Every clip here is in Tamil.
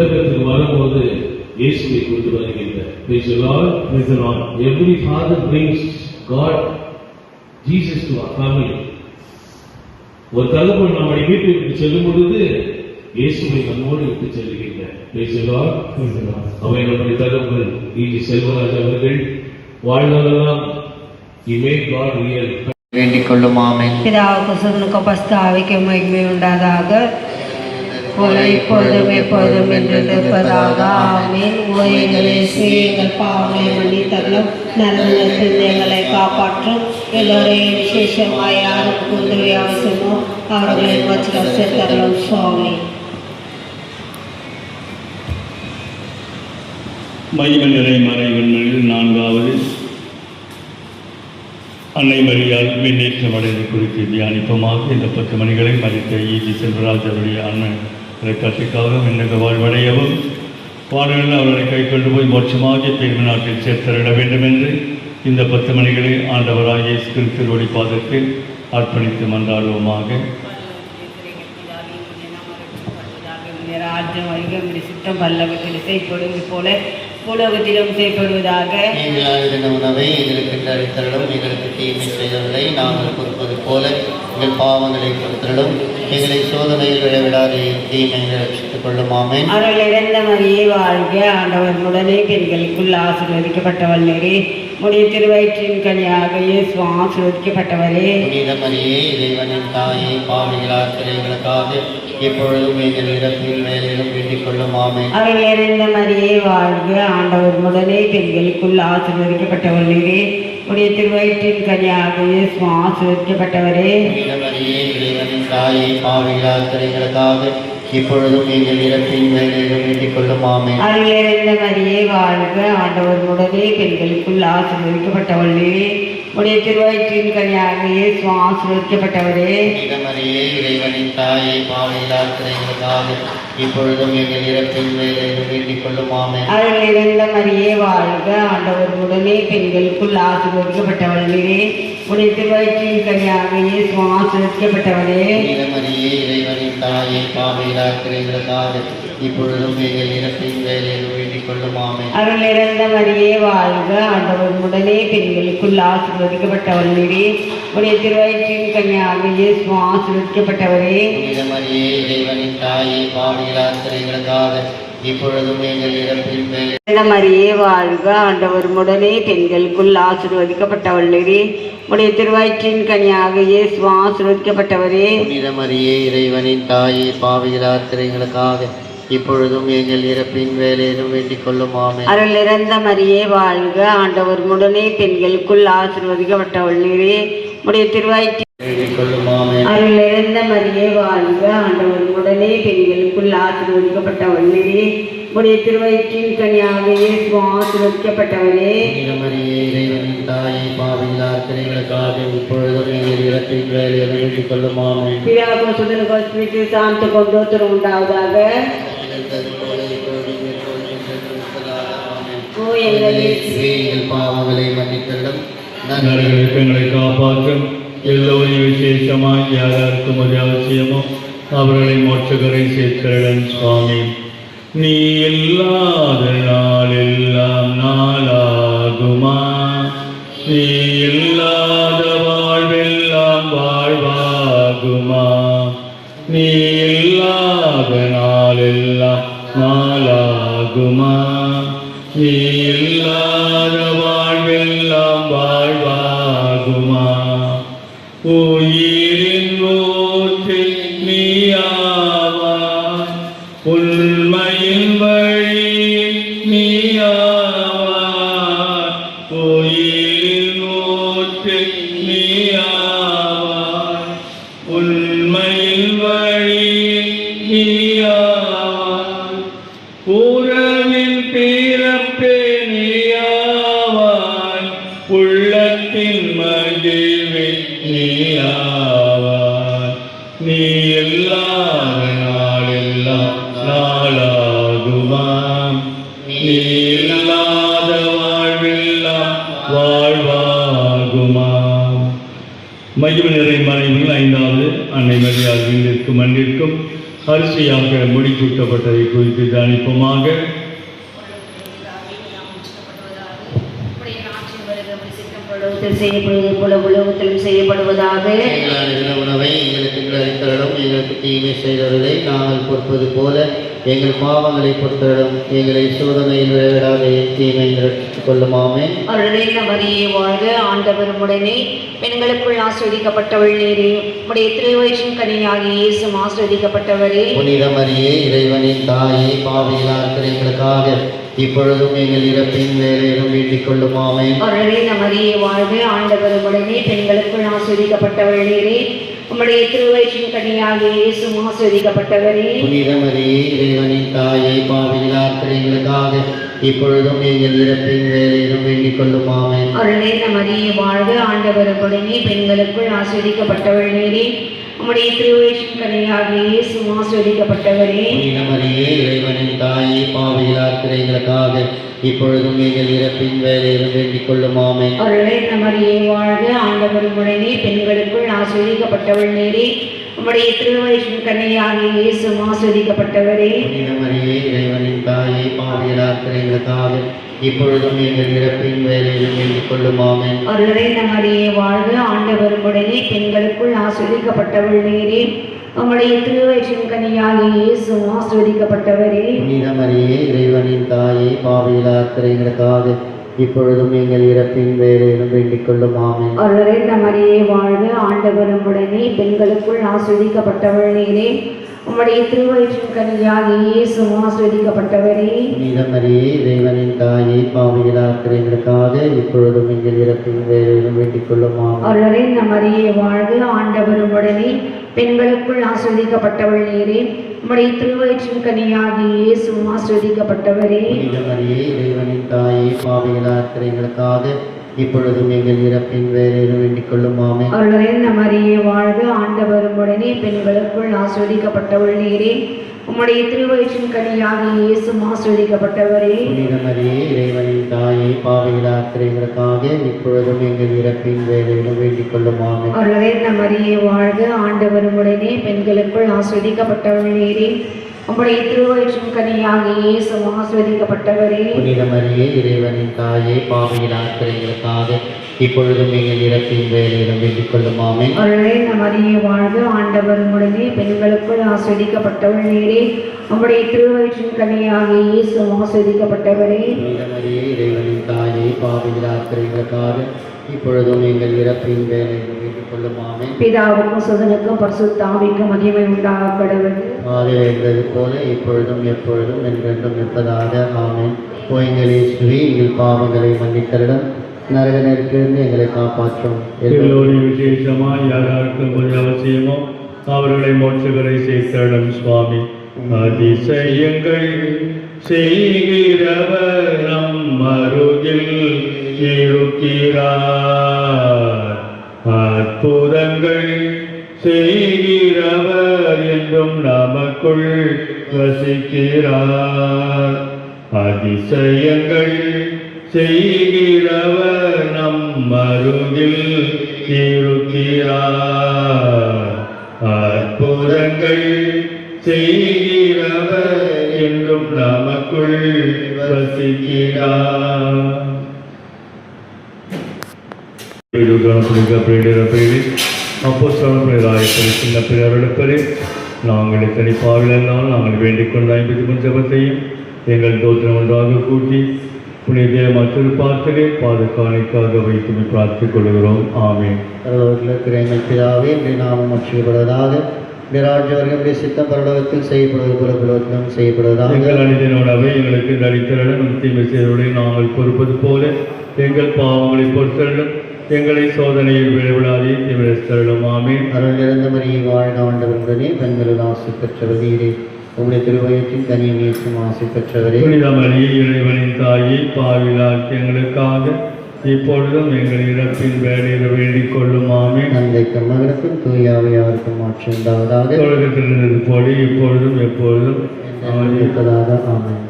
உலகத்துக்கு வரும்போது இயேசுவை கொண்டு வருகின்றார். Praise the Lord. Praise the Lord. Every father brings God, Jesus to our family. ஒரு தகப்பன் நம்முடைய வீட்டை விட்டு செல்லும் பொழுது இயேசுவை நம்மோடு விட்டு செல்லுகின்றார். Praise the Lord. அவை நம்முடைய தகப்பன் ஈஜி செல்வராஜ் அவர்கள் வாழ்நாளெல்லாம் He made God real. வேண்டிக் கொள்ளும். ஆமென். பிதாவுக்கு சுதனுக்கு பஸ்தாவிக்கு மகிமை உண்டாதாக, இப்பொழுதும் எப்பொழுதும் என்றிருப்பதாக. ஆமென். எங்களை எங்கள் பாவங்களை மன்னித்தருளும், நரகத்திலிருந்து எங்களை காப்பாற்றும். எல்லோரையும் விசேஷமாய் யாருக்கு உதவி அவசியமோ அவர்களை வச்சிடம் சேர்த்தருளும் சுவாமி. மகிமை நிறை மறைவன்மையில் 4வது அன்னை மரியாள் விண்ணேற்றம் அடைவது குறித்து தியானிப்பமாக இந்த 10 மணிகளை மதித்த ஈஜி செல்வராஜ் அவருடைய அண்ணன் கட்சிக்காக விண்ணக வாழ்வடையவும் வாழ்வில் அவர்களை கை கொண்டு போய் மோட்சமாகிய தீர்வு நாட்டில் சேர்த்தரிட வேண்டும் என்று இந்த 10 மணிகளை ஆண்டவராக இயேசு கிறிஸ்து ஒளிப்பாதற்கு அர்ப்பணித்து மன்றாடுவோமாக. ராஜ்யம் வருகை சித்தம் பல்லவத்தில் செய்யப்படுவது போல உலகத்திலும் செய்யப்படுவதாக. எங்கள் உணவை எங்களுக்கு அளித்தருளும், எங்களுக்கு தீமை செய்தவர்களை நாங்கள் பொறுப்பது போல எங்கள் பாவங்களை பொறுத்தருளும், எங்களை சோதனையில் விழவிடாதே தீமையை ரட்சித்துக் கொள்ளும். ஆமென். அவர்கள் இறந்த மரியே வாழ்க. ஆண்டவர் உடனே பெண்களுக்குள் ஆசீர்வதிக்கப்பட்டவள் நீரே, உடைய திருவயிற்றின் கனியாக இயேசு ஆசீர்வதிக்கப்பட்டவரே. புனித மரியே, இறைவனின் தாயே, பாவிகளார் எங்களுக்காக இப்பொழுதும் எங்கள் இறப்பின் மேலும் வேண்டிக் கொள்ளும். ஆமென். அவர்கள் இறந்த மரியே வாழ்க. ஆண்டவர் உடனே பெண்களுக்குள் ஆசீர்வதிக்கப்பட்டவள் நீரே, உடைய திருவயிற்றின் கனியாக இயேசு ஆசீர்வதிக்கப்பட்டவரே. புனித மரியே, இறைவனின் தாயே, பாவிகளார் எங்களுக்காக இப்பொழுதும் எங்கள் இறப்பின் மேலும் வேண்டிக் கொள்ளும். ஆமென். அவர்கள் இறந்த மரியே வாழ்க. ஆண்டவர் உடனே பெண்களுக்குள் ஆசீர்வதிக்கப்பட்டவள் நீரே, உடைய திருவயிற்றின் கனியாக இயேசு ஆசீர்வதிக்கப்பட்டவரே. புனித மரியே, இறைவனின் தாயே, பாவிகளார் எங்களுக்காக இப்பொழுதும் எங்கள் இறப்பின் மேலும் வேண்டிக் கொள்ளும். ஆமென். அவர்கள் இறந்த மரியே வாழ்க. ஆண்டவர் உடனே பெண்களுக்குள் ஆசீர்வதிக்கப்பட்டவள் நீரே, உடைய திருவயிற்றின் கனியாக இயேசு ஆசீர்வதிக்கப்பட்டவரே. புனித மரியே, இறைவனின் தாயே, பாவிகளார் எங்களுக்காக இப்பொழுதும் எங்கள் இறப்பின் மேலும் வேண்டிக் கொள்ளும். ஆமென். அவர்கள் இறந்த மரியே வாழ்க. ஆண்டவர் உடனே பெண்களுக்குள் ஆசீர்வதிக்கப்பட்டவள் நீரே, உடைய திருவயிற்றின் கனியாக இயேசு ஆசீர்வதிக்கப்பட்டவரே. புனித மரியே, இறைவனின் தாயே, பாவிகளார் எங்களுக்காக இப்பொழுதும் எங்கள் இறப்பின் மேலும் மரியே வாழ்க. ஆண்டவர் உடனே பெண்களுக்குள் ஆசீர்வதிக்கப்பட்டவள் நீரே, உடைய திருவயிற்றின் கனியாக இயேசு ஆசீர்வதிக்கப்பட்டவரே. புனித மரியே, இறைவனின் தாயே, பாவிகளார் எங்களுக்காக இப்பொழுதும் எங்கள் இறப்பின் வேலையிலும் வேண்டிக் கொள்ளும். ஆமென். அருள் இறந்த மரியே வாழ்க. ஆண்டவர் உடனே பெண்களுக்குள் ஆசீர்வதிக்கப்பட்டவள் நீரே, உடைய திருவயிற்றின் வேண்டிக் கொள்ளும். ஆமென். அருள் இறந்த மரியே வாழ்க. ஆண்டவர் உடனே பெண்களுக்குள் ஆசீர்வதிக்கப்பட்டவள் நீரே, உடைய திருவயிற்றின் கனியாக இயேசு ஆசீர்வதிக்கப்பட்டவரே. புனித மரியே, இறைவனின் தாயே, பாவிகளார் எங்களுக்காக இப்பொழுதும் எங்கள் இறப்பின் வேலையிலும் வேண்டிக் கொள்ளும். ஆமென். பிதாவுக்கும் சுதனுக்கும் ஸ்பிரிட்டு சாந்தத்துக்கும் ஸ்தோத்திரம் உண்டாவதாக. எங்கள் பாவங்களை மன்னித்தருளும், எங்களை காப்பாற்றும். எல்லோரையும் விசேஷமாய் யாருக்கும் ஒரு அவசியமோ அவர்களை மோட்சகரை சேர்க்கிறன். சுவாமி, நீ இல்லாத நாள் எல்லாம் நாளாகுமா? நீ இல்லாத வாழ்வெல்லாம் வாழ்வாகுமா? நீ இல்லாத நாள் எல்லாம் நாளாகுமா? நீ இல்லாத வாழ்வெல்லாம் வாழ்வாகுமா? உயிரின் ஊற்று நீயாவாய், உண்மையின் வழி நீயாவாய். உயிரின் ஊற்று நீயாவாய், உண்மையின் வழி நீயாவாய். உறவின் பிறப்பே நீயாவாய், உள்ளத்தின் மகிழ்வே நீயாவாய். நீ இல்லாத நாளெல்லாம் நாளாகுமா? நீ இல்லாத வாழ்வெல்லாம் வாழ்வாகுமா? மகிமை நிறை மனைவிகள் 5வது அன்னை மரியாள் வீட்டிற்கும் மன்றிற்கும் அரிசியாக முடிசூட்டப்பட்டதை குறித்து தியானிப்போமாக. செய்யப்படுவது போல உலகத்திலும் செய்யப்படுவதாக. உணவை எங்களுக்கு அளித்தருளும், எங்களுக்கு தீமை செய்தவர்களை நாங்கள் பொறுப்பது போல எங்கள் பாவங்களை பொறுத்தருளும், எங்களை சோதனையில் விளைவிடாதே தீமை ரட்சித்துக் கொள்ளுமாமே. அருளேன மரியே வாழ்க, ஆண்டவர் உடனே பெண்களுக்குள் ஆஸ்வதிக்கப்பட்டவள் நீரே, உடைய திருவயிற்றின் கனியாகிய இயேசுவும் ஆஸ்வதிக்கப்பட்டவரே. புனித மரியே, இறைவனின் தாயே, பாவிகளாக எங்களுக்காக இப்பொழுதும் எங்கள் இறப்பின் வேலையிலும் வேண்டிக் கொள்ளுமாமே. அருளேன மரியே வாழ்க, ஆண்டவர் உடனே பெண்களுக்குள் ஆஸ்வதிக்கப்பட்டவள் நீரே, உம்முடைய திருவயிற்றின் கனியாகிய இயேசுவும் ஆஸ்வதிக்கப்பட்டவரே. புனித மரியே, இறைவனின் தாயே, பாவிகளாக எங்களுக்காக இப்பொழுதும் எங்கள் இறப்பின் வேலையிலும் வேண்டிக் கொள்ளுமாமே. அருளேன மரியே வாழ்க, ஆண்டவர் உடனே பெண்களுக்குள் ஆஸ்வதிக்கப்பட்டவள் நீரே, உம்முடைய திருவயிற்றின் கனியாகிய இயேசுவும் ஆஸ்வதிக்கப்பட்டவரே. புனித மரியே, இறைவனின் தாயே, பாவிகளாக எங்களுக்காக இப்பொழுதும் எங்கள் இறப்பின் வேலையிலும் வேண்டிக் கொள்ளுமாமே. அருளேன மரியே வாழ்க, ஆண்டவர் உடனே பெண்களுக்குள் ஆஸ்வதிக்கப்பட்டவள் நீரே, உம்முடைய திருவயிற்றின் கனியாகிய இயேசுவும் ஆஸ்வதிக்கப்பட்டவரே. புனித மரியே, இறைவனின் தாயே, பாவிகளாக எங்களுக்காக இப்பொழுதும் எங்கள் இறப்பின் வேலையிலும் வேண்டிக் கொள்ளுமாமே. அருளேன மரியே வாழ்க, ஆண்டவர் உடனே பெண்களுக்குள் ஆஸ்வதிக்கப்பட்டவள் நீரே, உம்முடைய திருவயிற்றின் கனியாகிய இயேசுவும் ஆஸ்வதிக்கப்பட்டவரே. புனித மரியே, இறைவனின் தாயே, பாவிகளாக எங்களுக்காக இப்பொழுதும் எங்கள் இறப்பின் வேலையிலும் வேண்டிக் கொள்ளுமாமே. அருளேன மரியே வாழ்க, ஆண்டவர் உடனே பெண்களுக்குள் ஆஸ்வதிக்கப்பட்டவள் நீரே, உம்முடைய திருவயிற்றின் கனியாகிய இயேசுவும் ஆஸ்வதிக்கப்பட்டவரே. புனித மரியே, இறைவனின் தாயே, பாவிகளாக எங்களுக்காக இப்பொழுதும் எங்கள் இறப்பின் வேலையிலும் வேண்டிக் கொள்ளுமாமே. அருளேன மரியே வாழ்க, ஆண்டவர் உடனே பெண்களுக்குள் ஆஸ்வதிக்கப்பட்டவள் நீரே, உம்முடைய திருவயிற்றின் கனியாகிய இயேசுவும் ஆஸ்வதிக்கப்பட்டவரே. புனித மரியே, இறைவனின் தாயே, பாவிகளாக எங்களுக்காக இப்பொழுதும் எங்கள் இறப்பின் வேலையிலும் வேண்டிக் கொள்ளுமாமே. அருளேன மரியே வாழ்க, ஆண்டவர் உடனே பெண்களுக்குள் ஆஸ்வதிக்கப்பட்டவள் நீரே, உம்முடைய திருவயிற்றின் கனியாகிய இயேசுவும் ஆஸ்வதிக்கப்பட்டவரே. புனித மரியே, இறைவனின் தாயே, பாவிகளாக எங்களுக்காக இப்பொழுதும் எங்கள் இறப்பின் வேலையிலும் வேண்டிக் கொள்ளுமாமே. அருளேன மரியே வாழ்க, ஆண்டவர் உடனே பெண்களுக்குள் ஆஸ்வதிக்கப்பட்டவள் நீரே, உம்முடைய திருவயிற்றின் கனியாகிய இயேசுவும் ஆஸ்வதிக்கப்பட்டவரே. புனித மரியே, இறைவனின் தாயே, பாவிகளாக எங்களுக்காக இப்பொழுதும் எங்கள் இறப்பின் வேலையிலும் வேண்டிக் கொள்ளுமாமே. அருளேன மரியே வாழ்க, ஆண்டவர் உடனே பெண்களுக்குள் ஆஸ்வதிக்கப்பட்டவள் நீரே, உம்முடைய திருவயிற்றின் கனியாகிய இயேசுவும் ஆஸ்வதிக்கப்பட்டவரே. புனித மரியே, இறைவனின் தாயே, பாவிகளாக எங்களுக்காக இப்பொழுதும் எங்கள் இறப்பின் வேலையிலும் வேண்டிக் கொள்ளுமாமே. பிதாவுக்கும் சுதனுக்கும் பரிசுத்த ஆவிக்கும் மகிமை உண்டாக கடவுள். ஆதியில் இருந்தது போல இப்பொழுதும் எப்பொழுதும் என்றென்றும் இருப்பதாக. ஆமென். ஓ எங்கள் இயேசுவே, எங்கள் பாவங்களை மன்னித்தருளும், நரக நெருப்பிலிருந்து எங்களை காப்பாற்றும். எல்லோரு விசேஷமாய் யாராருக்கு கொஞ்சம் அவசியமோ அவர்களை மோட்சங்களை சேர்த்தடும் சுவாமி. அதிசயங்கள் செய்கிறவர் நம் அருகில் இருக்கிறார், அற்புதங்கள் செய்கிறவர் என்றும் நமக்குள் வசிக்கிறார். அதிசயங்கள் செய்கிறவர் நம் அருகில் இருக்கிறார், அற்புதங்கள் செய்கிறவர் என்றும் நமக்குள் வசிக்கிறார். சின்ன பிறப்பரே, நாங்கள் இத்தனை பாவிலெல்லாம் நாங்கள் வேண்டிக் கொண்ட 50 ஜபத்தையும் எங்கள் தோற்றம் ஒன்றாக கூட்டி புனித மற்றொரு பாத்திரை பாதுகாணிக்காக வைத்து பிரார்த்திக் கொள்கிறோம். ஆமென். எங்கள் பிதாவே, இன்றைய நாமம் மகிமைப்படுவதாக, ராஜ்யவர்களுடைய சித்தம் பரலோகத்தில் செய்யப்படுவது போல உலகத்திலும் செய்யப்படுவதாக. எங்கள் அனிதின உணவை எங்களுக்கு அளித்தருளும், தீமை செய்தவர்களை நாங்கள் பொறுப்பது போல எங்கள் பாவங்களை பொறுத்தருளும், எங்களை சோதனையில் விளைவிடாதே தீவிரத்தருளும். ஆமென். அருள் இறந்த மரியே வாழ்க, ஆண்டவருடனே பெண்களுள் ஆசை பெற்றவர் நீரே, உம்முடைய திருவயிற்றின் கனியும் இயேசுவும் ஆசை பெற்றவரே. புனித மரியே, இறைவனின் தாயே, பாவிகளாகிய எங்களுக்காக இப்பொழுதும் எங்கள் இறப்பின் வேலையில் வேண்டிக் கொள்ளும். ஆமென். தந்தைக்கும் மகனுக்கும் தூய ஆவியாருக்கும் ஆட்சி உண்டாவதாக. தொடக்கத்தில் இருந்தது போல இப்பொழுதும் எப்பொழுதும் இருப்பதாக. ஆமென்.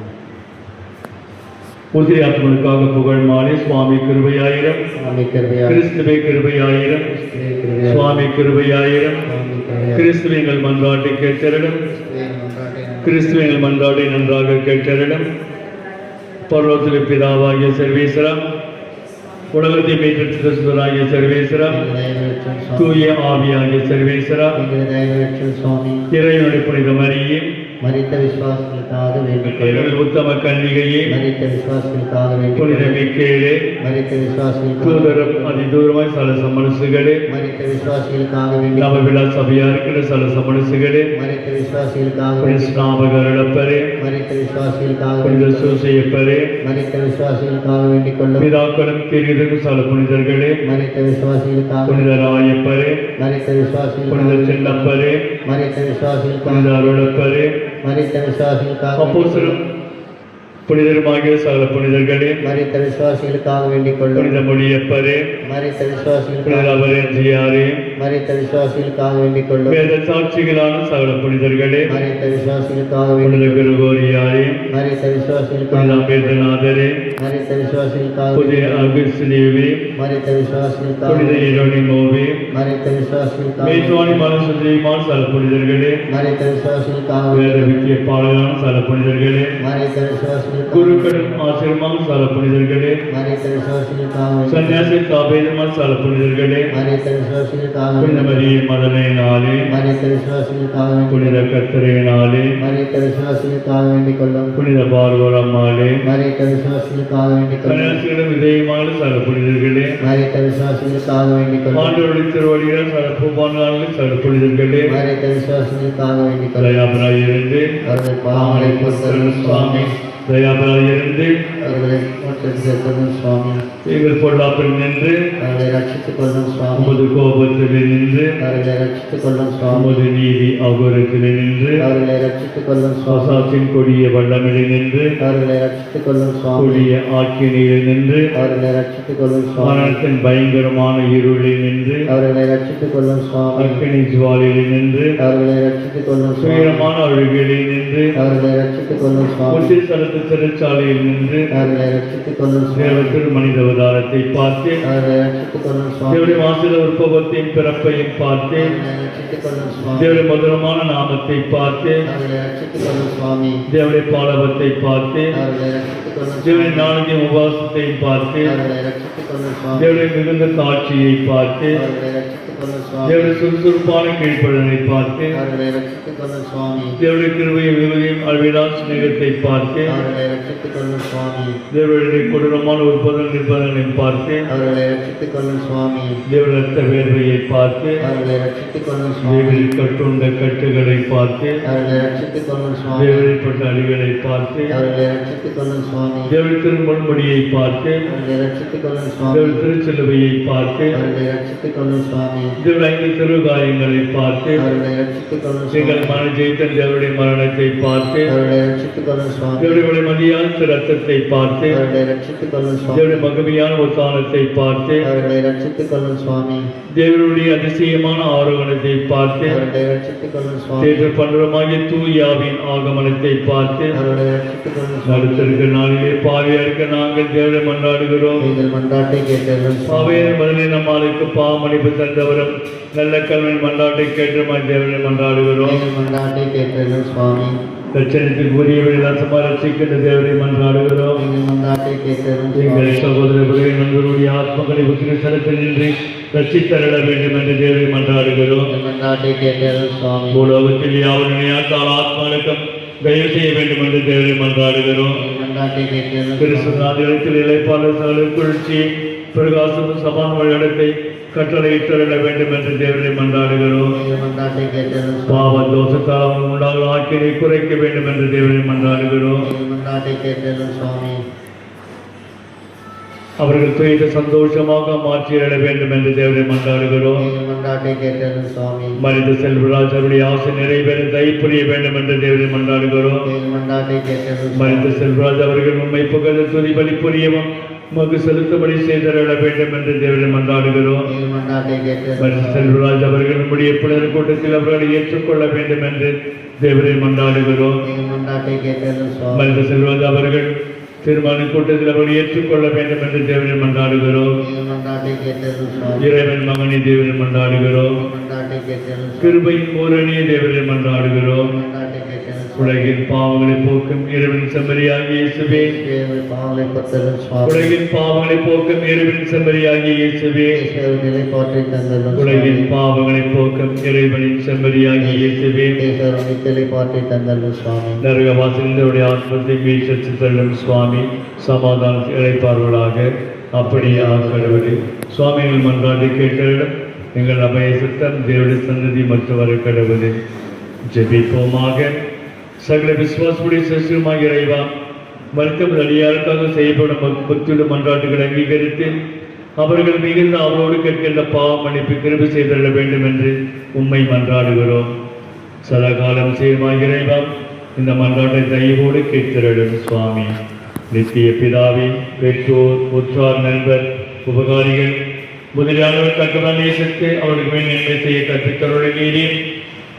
புதிய ஆத்மனுக்காக புகழ் மாலை. சுவாமி கிருபையாயிரம், சுவாமி கிருபையா, கிறிஸ்துவே கிருபையாயிரம், கிருபையா, சுவாமி கிருபையாயிரம். சுவாமி கிருபையா, கிறிஸ்துவை எங்கள் மன்றாட்டை கேட்டரிடம், கிறிஸ்துவை எங்கள் மன்றாட்டை நன்றாக கேட்டரிடம். பரலோகத்திலே பிதாவாகிய சர்வேஸ்வரா, உலகத்தை மீட்டெடுத்த சுதராகிய சர்வேஸ்வரா, தூய ஆவியாகிய சர்வேஸ்வரா, சுவாமி இறைவனுடைய புனித மரியே, மரித்த விசுவாசங்களுக்காக வேண்டிக் எங்கள் உத்தம கன்னிகையே, மரித்த விசுவாசங்களுக்காக வேண்டிக் புனித மிக்கேலே, மரித்த விசுவாசிகளுக்காக தூதரம் அதிதூரமாய் சல சமனசுகளே, மரித்த விசுவாசிகளுக்காக வேண்டிக் நவவிழா சபையா இருக்கிற சல சமனசுகளே, மரித்த விசுவாசிகளுக்காக புனித வேண்டிக் ஸ்நாபகரிடப்பரே, மரித்த விசுவாசிகளுக்காக புனித வேண்டிக் சூசையப்பரே, மரித்த விசுவாசிகளுக்காக வேண்டிக் கொள்ளும் பிதாக்களும் பெரியதற்கும் சல புனிதர்களே, மரித்த விசுவாசிகளுக்காக புனித ராயப்பரே, மரித்த புனித விசுவாசிகளுக்காக சின்னப்பரே, மரித்த விசுவாசிகளுக்காக புனித அருளப்பரே, மரித்த விசுவாசிகளுக்காக அப்போஸ்தலரும் புனிதருமாகிய சகல புனிதர்களே, மரித்த விசுவாசிகளுக்காக வேண்டிக் கொள்ளும் புனித மொழியப்பரே, மரித்த புனித விசுவாசிகளுக்காக அவரேஞ்சியாரே, மரித்த விசுவாசிகளுக்காக வேண்டிக் கொள்ளும் வேத சாட்சிகளான சகல புனிதர்களே, மரித்த விசுவாசிகளுக்காக புனித வேண்டிக் கிருகோரியாரே, மரித்த புனித விசுவாசிகளுக்காக அம்பேத்நாதரே, மரித்த விசுவாசிகளுக்காக புனித அகுஸ்தினேவே, மரித்த விசுவாசிகளுக்காக புனித எரோனிமோவே, மரித்த விசுவாசிகளுக்காக மேய்வானி மனசுதேயமான சகல புனிதர்களே, மரித்த விசுவாசிகளுக்காக வேத விக்கிய பாடலான சகல புனிதர்களே, மரித்த விசுவாசிகளுக்காக குருக்களும் ஆசிரியமான சகல புனிதர்களே, மரித்த விசுவாசிகளுக்காக சன்னியாசி தாபேதமான சகல புனிதர்களே, மரித்த விசுவாசிகளுக்காக புனித மரியே மதனையினாலே, மரித்த விசுவாசிகளுக்காக புனித கத்தரையினாலே, மரித்த விசுவாசிகளுக்காக வேண்டிக் கொள்ளும் புனித பார்வரம்மாளே, மரித்த விசுவாசிகளுக்காக வேண்டிக் கொள்ளும் சன்னியாசிகளும் இதயமான சகல புனிதர்களே, மரித்த விசுவாசிகளுக்காக வேண்டிக் கொள்ளும் ஆண்டவருடைய திருவடிகள் சகல பூபான்கள் சகல புனிதர்களே, மரித்த விசுவாசிகளுக்காக வேண்டிக் கொள்ளும் தயாபராயிருந்து அவர்கள் பாவங்களை பொறுத்தருளும் சுவாமி தயாபராயிருந்து அவர்களை சேர்த்தரும் சுவாமி எங்கள் பொருளாப்பில் நின்று அவர்களை ரட்சித்துக் கொள்ளும் சுவாமி உமது கோபத்திலே நின்று அவர்களை ரட்சித்துக் கொள்ளும் சுவாமி உமது நீதி அகோரத்திலே நின்று அவர்களை ரட்சித்துக் கொள்ளும் சுவாமி சுவாசாத்தின் கொடிய வல்லமிலே நின்று அவர்களை ரட்சித்துக் கொள்ளும் சுவாமி கொடிய ஆக்கினியிலே நின்று அவர்களை ரட்சித்துக் கொள்ளும் சுவாமி மரணத்தின் பயங்கரமான இருளில் நின்று அவர்களை ரட்சித்துக் கொள்ளும் சுவாமி அக்கினி ஜுவாலிலே நின்று அவர்களை ரட்சித்துக் கொள்ளும் சுவாமி துயரமான அழுகிலே நின்று அவர்களை ரட்சித்துக் கொள்ளும் சுவாமி முத்தி சலத்து சிறைச்சாலையில் நின்று அவர்களை ரட்சித்துக் கொள்ளும் சுவாமி தேவத்தில் மனித அவதாரத்தை பார்த்து அவர்களை ரட்சித்துக் கொள்ளும் சுவாமி தேவடைய வாசல உற்பவத்தையும் பிறப்பையும் பார்த்து அவர்களை ரட்சித்துக் கொள்ளும் சுவாமி தேவடைய மதுரமான நாமத்தை பார்த்து அவர்களை ரட்சித்துக் கொள்ளும் சுவாமி தேவடைய பாலவத்தை பார்த்து அவர்களை ரட்சித்துக் கொள்ளும் தேவடைய நாளைய உபவாசத்தை பார்த்து அவர்களை ரட்சித்துக் கொள்ளும் சுவாமி தேவடைய மிகுந்த காட்சியை பார்த்து அவர்களை ரட்சித்துக் கொள்ளும் சுவாமி தேவடைய சுறுசுறுப்பான கீழ்ப்படனை பார்த்து அவர்களை ரட்சித்துக் கொள்ளும் சுவாமி தேவடைய கிருபையை மிகுதியும் அளவிலா சிநேகத்தை பார்த்து அவர்களை ரட்சித்துக் கொள்ளும் சுவாமி தேவடைய கொடூரமான உற்பதம் நிற்பதனை பார்த்து அவர்களை ரட்சித்துக் கொள்ளும் சுவாமி தேவடைய ரத்த வேர்வையை பார்த்து அவர்களை ரட்சித்துக் கொள்ளும் சுவாமி தேவரில் கட்டுண்ட கட்டுகளை பார்த்து அவர்களை ரட்சித்துக் கொள்ளும் சுவாமி தேவரைப்பட்ட அடிகளை பார்த்து அவர்களை ரட்சித்துக் கொள்ளும் சுவாமி தேவடைய திருமொழியை பார்த்து அவர்களை ரட்சித்துக் கொள்ளும் சுவாமி தேவடைய திருச்சிலுவையை பார்த்து அவர்களை ரட்சித்துக் கொள்ளும் சுவாமி தேவடைய 5 திருகாயங்களை பார்த்து அவர்களை ரட்சித்துக் கொள்ளும் எங்கள் சுவாமி மன ஜெயித்த தேவடைய மரணத்தை பார்த்து அவர்களை ரட்சித்துக் கொள்ளும் சுவாமி தேவடைய மதியான ரத்தத்தை பார்த்து அவர்களை ரட்சித்துக் கொள்ளும் சுவாமி தேவடைய மகிமையான உத்தானத்தை பார்த்து அவர்களை ரட்சித்துக் கொள்ளும் சுவாமி தேவனுடைய அதிசயமான ஆரோகணத்தை பார்த்து அவர்களை ரட்சித்துக் கொள்ளும் சுவாமி தேவ பண்டமாகிய தூயாவின் ஆகமனத்தை பார்த்து அவர்களை ரட்சித்துக் கொள்ளும் சுவாமி அடுத்திருக்க நாளிலே பாவியா இருக்க நாங்கள் தேவனை மன்றாடுகிறோம். எங்கள் மன்றாட்டை கேட்டருளும் சுவாமி பாவையர் முதலில் நம்மளுக்கு பாவமணிப்பு தந்தவரும் நல்ல கல்வியின் மன்றாட்டை கேட்டுமாய் தேவனை மன்றாடுகிறோம். எங்கள் மன்றாட்டை கேட்டருளும் சுவாமி ரட்சணத்துக்கு உரியவர்கள் ரசமாக ரசிக்கின்ற தேவனை மன்றாடுகிறோம். எங்கள் மன்றாட்டை கேட்டருளும் எங்கள் சுவாமி சகோதரர்களே நண்பர்களுடைய ஆத்மங்களை உத்திர செலுத்தின்றி ரசித்தருள வேண்டும் என்று தேவனை மன்றாடுகிறோம். எங்கள் மன்றாட்டை கேட்டருளும் சுவாமி பூலோகத்தில் யாவருடைய ஆத்மாவுக்கும் தயவு செய்ய வேண்டும் என்று தேவனை மன்றாடுகிறோம். எங்கள் மன்றாட்டை கேட்டருளும் சுவாமி கிறிஸ்துநாதிடத்தில் இளைப்பாளர்களுக்கு குளிர்ச்சி பிரகாசமும் சமான வழிநடத்தை கட்டளையிட்டருள வேண்டும் என்று தேவனை மன்றாடுகிறோம். எங்கள் மன்றாட்டை கேட்டருளும் சுவாமி பாவ தோஷத்தால் அவங்க உண்டாகும் ஆக்கினை குறைக்க வேண்டும் என்று தேவனை மன்றாடுகிறோம். எங்கள் மன்றாட்டை கேட்டருளும் சுவாமி அவர்கள் துயர சந்தோஷமாக மாற்றியட வேண்டும் என்று தேவனை மன்றாடுகிறோம். எங்கள் மன்றாட்டை கேட்டருளும் சுவாமி மனித செல்வராஜ் அவருடைய ஆசை நிறைவேற தயை புரிய வேண்டும் என்று தேவனை மன்றாடுகிறோம். எங்கள் மன்றாட்டை கேட்டருளும் மனித செல்வராஜ் அவர்கள் உண்மை புகழ துதி பலி புரியவும் மகு செலுத்தபடி செய்தருள வேண்டும் என்று தேவனை மன்றாடுகிறோம். எங்கள் மன்றாட்டை கேட்டருளும் மனித செல்வராஜ் அவர்கள் நம்முடைய புலர் கூட்டத்தில் அவர்களை ஏற்றுக்கொள்ள வேண்டும் என்று தேவனை மன்றாடுகிறோம். எங்கள் மன்றாட்டை கேட்டருளும் சுவாமி மனித செல்வராஜ் அவர்கள் திருமண கூட்டத்தில் அவர்கள் ஏற்றுக்கொள்ள வேண்டும் என்று தேவனில் மன்றாடுகிறோம். எங்கள் மன்றாட்டை கேட்டருளும் சுவாமி. இறைவன் மகனை தேவனில் மன்றாடுகிறோம். மன்றாட்டை கேட்டருளும் சுவாமி. கிருபையின் பூரணியை தேவனில் மன்றாடுகிறோம். மன்றாட்டை கேட்டருளும் சுவாமி. உலகின் பாவங்களை போக்கும் இறைவன் செம்மறியாகிய இயேசுவே. இயேசுவே பாவங்களை பொறுத்தருளும் சுவாமி. உலகின் பாவங்களை போக்கும் இறைவன் செம்மறியாகிய இயேசுவே. இயேசுவே நிலைப்பாற்றை தந்தருளும் சுவாமி. உலகின் பாவங்களை போக்கும் இறைவனின் செம்மறியாகிய இயேசுவே. இயேசுவே நிலைப்பாற்றை தந்தருளும் சுவாமி. நரகவாசிகளுடைய ஆத்மத்தை மீட்சி தள்ளும் சுவாமி. சமாதானத்தை இழைப்பார்களாக. அப்படியே ஆக்கடவுளே. சுவாமிகள் மன்றாடி கேட்டரிடம் எங்கள் அபய சித்தம் தேவடைய சன்னதி மற்றும் வர கடவுளே. ஜெபிப்போமாக. சகல விசுவாசமுடைய சிசுமாய் இறைவா, மருத்துவ அடியாருக்காக செய்யப்படும் பக்தியுள்ள மன்றாட்டுகளை அங்கீகரித்து அவர்கள் மிகுந்த அவரோடு கேட்கின்ற பாவ மன்னிப்பு கிருபை செய்தள்ள வேண்டும் என்று உம்மை மன்றாடுகிறோம். சதாகாலம் செய்யுமாய் இறைவா, இந்த மன்றாட்டை தயவோடு கேட்கிறடும் சுவாமி. நித்திய பிதாவே, பெற்றோர், உற்றார், நண்பர், உபகாரிகள் முதலியானவர் தக்கமான நேசத்து அவர்களுக்கு மேல் நன்மை செய்ய கற்பித்தவர்களே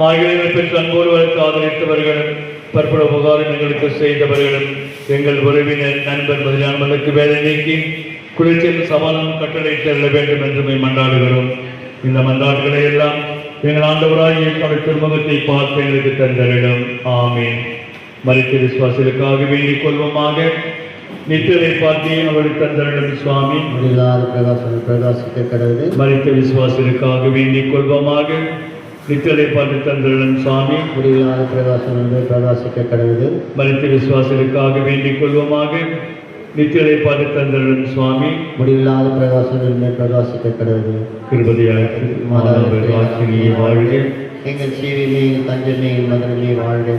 ஆகியோரை பெற்று அன்போடு வளர்த்து ஆதரித்தவர்களும் பற்பல உபகாரங்களுக்கு செய்தவர்களும் எங்கள் உறவினர், நண்பர் முதலியானவர்களுக்கு வேலை நீக்கி குளிர்ச்சியில் சமாதானம் கட்டளை செல்ல வேண்டும் என்று மன்றாடுகிறோம். இந்த மன்றாட்டுகளை எல்லாம் எங்கள் ஆண்டவராய் அவருடைய திருமுகத்தை பார்த்து எங்களுக்கு தந்தரிடம். ஆமீன். மரித்த விசுவாசிகளுக்காக வேண்டிக் கொள்வோமாக. நித்திரை பார்த்து அவருடைய தந்தரிடம் சுவாமி. பிரகாசிக்க கடவுளே. மரித்த விசுவாசிகளுக்காக வேண்டிக் கொள்வோமாக. நித்திரை பார்த்து தந்தரிடம் சுவாமி. முடிவில்லாத பிரகாசம் பிரகாசிக்க கடவுளே. மரித்த விசுவாசிகளுக்காக வேண்டிக் கொள்வோமாக. நித்திரை பார்த்து தந்தரிடம் சுவாமி. முடிவில்லாத பிரகாசம் பிரகாசிக்க கடவுளே. கிருபதியாக வாழ்க. எங்கள் சீவிலே தஞ்சமே மகனமே வாழ்க.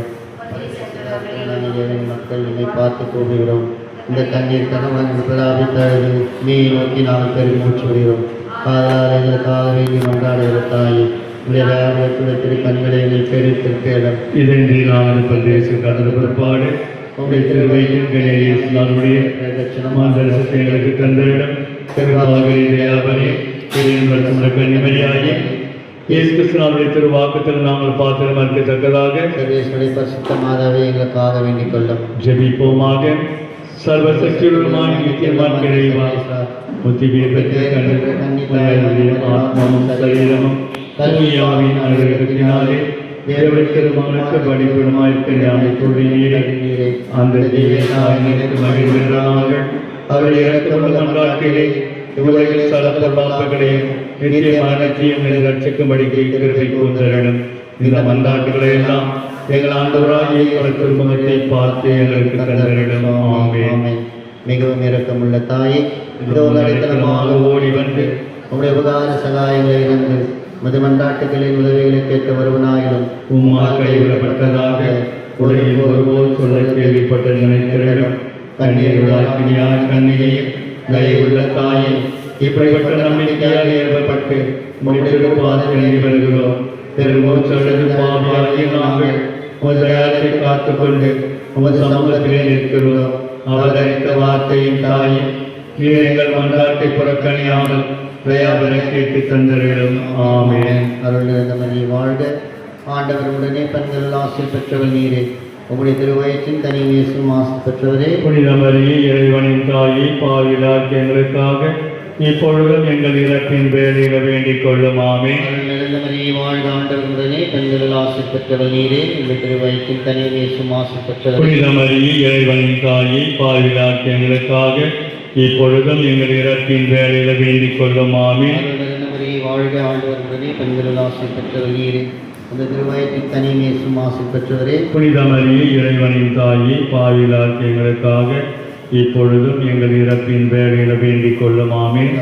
மக்கள் என்னை பார்த்து கூறுகிறோம். இந்த கண்ணீர் கணவன் பிதாவை தழுது நீ நோக்கி நாங்கள் பெருமூச்சு விடுகிறோம். ஆதலால் எங்களுக்காக வேண்டி மன்றாடுகிற தாயே, உடைய திரு கண்களை எங்கள் பெருத்திருப்பேன். இதன்றி நாங்கள் பிரதேச கடந்த பிற்பாடு மாதரசத்தை எங்களுக்கு தந்தரிடம் கன்னிமரியாகி இயேசு கிறிஸ்துவினுடைய திருவாக்குத்தில் நாங்கள் பாத்திரம் அளிக்கத்தக்கதாக பரிசுத்த மாதாவை எங்களுக்காக வேண்டிக் கொள்ளும். ஜெபிப்போமாக. சர்வசக்தியுடனான நித்தியமான இறைவா, முத்தியை பெற்ற ஆத்மாவும் சரீரமும் கல்வியாவின் அனுகிரகத்தினாலே தேவனுக்கு படிப்பிடமாயிருக்கிற நீரை அந்த தீவிரத்து மகிழ்கிறார்கள். அவருடைய இறக்கமுள்ள மன்றாட்டிலே இவ்வுலகில் சலத்த பாப்பங்களையும் நித்தியமான நிச்சயம் என்று ரட்சிக்கும்படி கிருபை கூர்ந்தரிடம். இந்த மன்றாட்டுகளை எல்லாம் எங்கள் ஆண்டவராகிய அவர் திருமுகத்தை பார்த்து எங்களுக்கு தந்தரிடம். ஆமென். மிகவும் இரக்கமுள்ள தாயே, ஓடி வந்து உங்களுடைய உபகார சகாயங்களை இருந்து மதுமன்றாட்டுகளின் உதவிகளை கேட்க வருவனாயிலும் உம்மால் கைவிடப்பட்டதாக உலகில் ஒருபோல் சொல்ல கேள்விப்பட்ட நினைக்கிறேன். கண்ணீருளாக்கினியார் கண்ணியை தயவுள்ள தாயை, இப்படிப்பட்ட நம்பிக்கையால் ஏற்பட்டு முடித்திருப்பாதை வருகிறோம். பெருமூச்சொல்லது பாவியாகிய நாங்கள் முதலாளத்தை காத்துக்கொண்டு உமது சமூகத்திலே நிற்கிறோம். அவதரித்த வார்த்தையின் தாயை, நீர் எங்கள் மன்றாட்டை புறக்கணியாமல் தயாபர கேட்டு தந்தரிடம். ஆமென். அருள்மணி வாழ்க. ஆண்டவருடனே பெண்கள் ஆசை பெற்றவர் நீரே. உங்களுடைய திருவயத்தின் தனி இயேசுவும் ஆசை பெற்றவரே. புனித மரியே, இறைவனின் தாயை, பாவிலாக் எங்களுக்காக இப்பொழுதும் எங்கள் இறப்பின் வேலையில வேண்டிக் கொள்ளும். ஆமென். அருள்மணி வாழ்க. ஆண்டவருடனே பெண்கள் ஆசை பெற்றவர் நீரே. உங்களுடைய திருவயத்தின் தனி இயேசுவும் ஆசை பெற்றவர். புனித மரியே, இறைவனின் தாயை, பாவிலாக் எங்களுக்காக இப்பொழுதும் எங்கள் இறப்பின் வேலையில வேண்டிக் கொள்ளும். ஆமென். வாழ்க. ஆண்டவருடனே பெண்கள் ஆசை பெற்றவர் நீரே. அந்த திருவயத்தின் தனி இயேசுவும் ஆசை பெற்றவரே. புனித மரியே, இறைவனின் தாயை, பாவிலாக் எங்களுக்காக இப்பொழுதும் எங்கள் இறப்பின் வேலையில வேண்டிக் கொள்ளும். ஆமென்.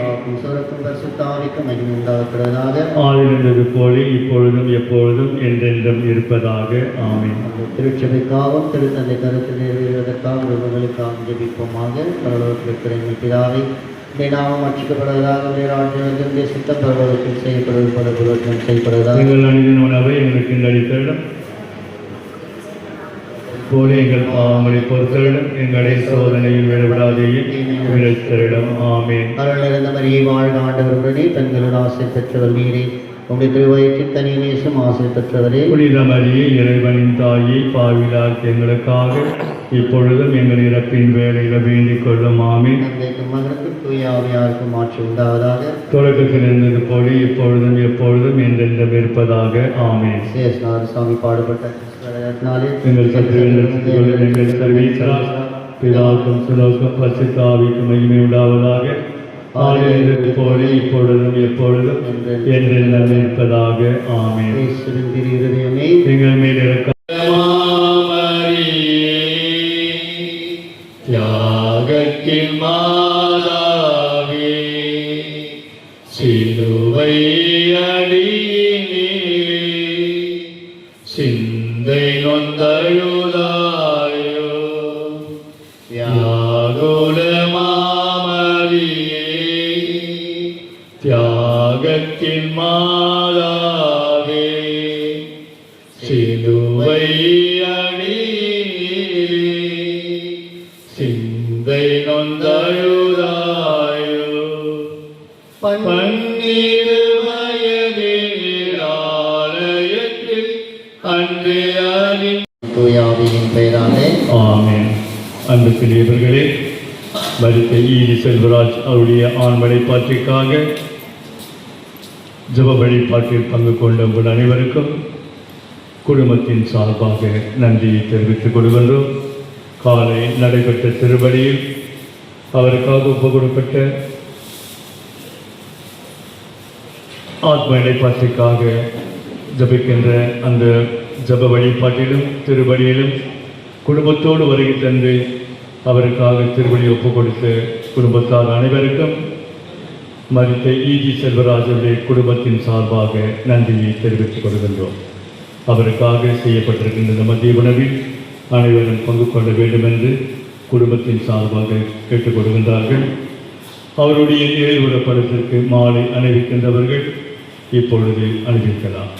ஆதிலிருந்தது போல இப்பொழுதும் எப்பொழுதும் என்றென்றும் இருப்பதாக. ஆமென். திருச்சபைக்காகவும் திருத்தந்தை கருத்து நிறைவேறுவதற்காக உறவுகளுக்காக ஜெபிப்போமாக. பரலோகத்திற்கு பிதாவே, நாமம் அச்சிக்கப்படுவதாக ராஜ்யத்தின் சித்தம் பரலோகத்தில் செய்யப்படுவது போல புரோஜனம் செய்யப்படுவதாக. எங்கள் அணிதின் உணவை எங்களுக்கு அளித்தரிடம் போல எங்கள் பாவங்களை பொறுத்தரிடம். எங்களை சோதனையில் விடவிடாதேயும் விளைத்தரிடம். ஆமென். அருள் நிறைந்த மரியே வாழ்க. ஆண்டவருடனே பெண்களோடு ஆசை பெற்றவர் நீரே. உம்முடைய திருவயிற்றின் தனிநேசம் ஆசை பெற்றவரே, புனித மரியே இறைவனின் தாயே, பாவிலார் எங்களுக்காக இப்பொழுதும் எங்கள் இறப்பின் வேளையில் வேண்டிக் கொள்ளும். ஆமென். தந்தைக்கும் மகனுக்கும் தூய ஆவியாருக்கும் மாற்று உண்டாவதாக. தொடக்கத்தில் இருந்தது போல இப்பொழுதும் எப்பொழுதும் என்றென்றும் இருப்பதாக. ஆமென். சேஷநாத சுவாமி பாடுபட்ட கிறிஸ்துவினாலே எங்கள் சத்திரங்கள் எங்கள் சர்வீசரா பிதாவுக்கும் சுலோகம் பரிசுத்தாவிக்கும் மகிமை உண்டாவதாக. ஆதியிலிருந்தது போல இப்பொழுதும் எப்பொழுதும் என்றென்றும் இருப்பதாக. ஆமென். இயேசுவின் திரு இருதயமே, எங்கள் மேல் தியாகத்தின் மாதாவே, சிலுவை அடியினிலே சிந்தை நொந்தழுதாயோ, தியாகுல மாமரியே, தியாகத்தின் மாதாவே, சிலுவை அடியினிலே சிந்தை நொந்தழுதாயோ, பன்னிரு வயதில் ஆலயத்தில் அன்று தூய ஆவியின் பெயராலே. ஆமென். அன்புக்குரியவர்களே, மரித்த ஈதி செல்வராஜ் அவருடைய ஆண்மலை பாற்றிற்காக ஜெப வழிபாட்டில் பங்கு கொண்ட உங்கள் அனைவருக்கும் குடும்பத்தின் சார்பாக நன்றியை தெரிவித்துக் கொள்கின்றோம். காலை நடைபெற்ற திருப்பலியில் அவருக்காக ஒப்புக்கொடுக்கப்பட்ட ஆத்ம இடைப்பாற்றிற்காக ஜபிக்கின்ற அந்த ஜப வழிபாட்டிலும் திருப்பலியிலும் குடும்பத்தோடு வருகை தந்து அவருக்காக திருப்பலி ஒப்புக் கொடுத்த குடும்பத்தார் அனைவருக்கும் மரித்த ஈஜி செல்வராஜுடைய குடும்பத்தின் சார்பாக நன்றியை தெரிவித்துக் கொள்கின்றோம். அவருக்காக செய்யப்பட்டிருக்கின்ற இந்த மதிய உணவில் அனைவரும் பங்கு கொள்ள வேண்டும் என்று குடும்பத்தின் சார்பாக கேட்டுக் கொள்கின்றார்கள். அவருடைய ஏழ்வுற படத்திற்கு மாலை அணிவிக்கின்றவர்கள் இப்பொழுது அணிவிக்கலாம்.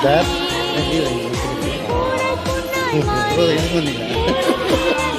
that and you எனக்கு வந்தீங்களா